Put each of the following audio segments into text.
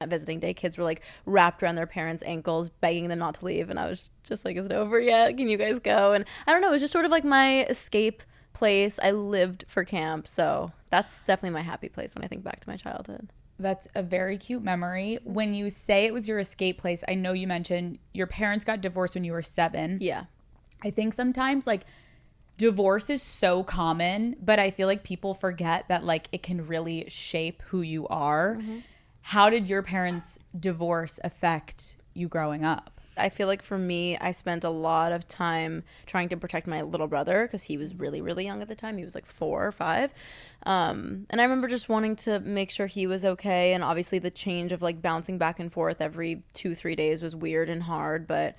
visiting day, kids were like wrapped around their parents' ankles, begging them not to leave. And I was just like, is it over yet? Can you guys go? And I don't know, it was just sort of like my escape place. I lived for camp. So that's definitely my happy place when I think back to my childhood. That's a very cute memory. When you say it was your escape place, I know you mentioned your parents got divorced when you were 7. Yeah. I think sometimes like divorce is so common, but I feel like people forget that like it can really shape who you are. How did your parents' divorce affect you growing up? I feel like for me, I spent a lot of time trying to protect my little brother because he was really, really young at the time. He was like 4 or 5. And I remember just wanting to make sure he was okay. And obviously the change of like bouncing back and forth every 2-3 days was weird and hard. But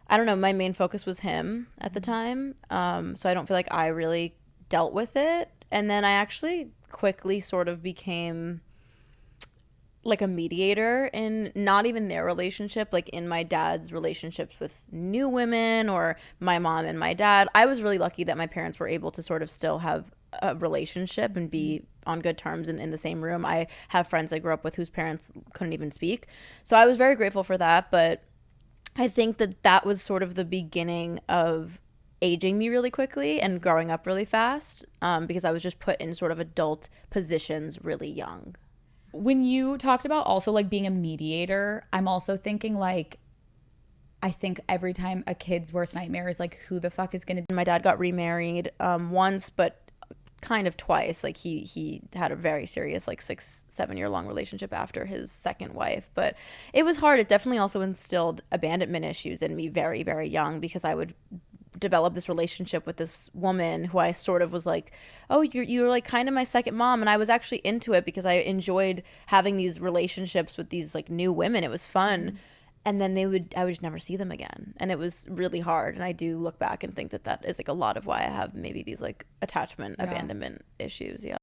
I don't know, my main focus was him at the time. So I don't feel like I really dealt with it. And then I actually quickly sort of became like a mediator in not even their relationship, like in my dad's relationships with new women or my mom and my dad. I was really lucky that my parents were able to sort of still have a relationship and be on good terms and in the same room. I have friends I grew up with whose parents couldn't even speak. So I was very grateful for that. But I think that that was sort of the beginning of aging me really quickly and growing up really fast, because I was just put in sort of adult positions really young. When you talked about also like being a mediator, I'm also thinking like, I think every time a kid's worst nightmare is like, who the fuck is going to. My dad got remarried once, but kind of twice. Like he had a very serious like 6-7 year long relationship after his second wife. But it was hard. It definitely also instilled abandonment issues in me very, very young, because I would develop this relationship with this woman who I sort of was like, oh, you're like kind of my second mom. And I was actually into it because I enjoyed having these relationships with these like new women. It was fun. And then I would just never see them again. And it was really hard. And I do look back and think that that is like a lot of why I have maybe these like attachment abandonment issues. Yeah.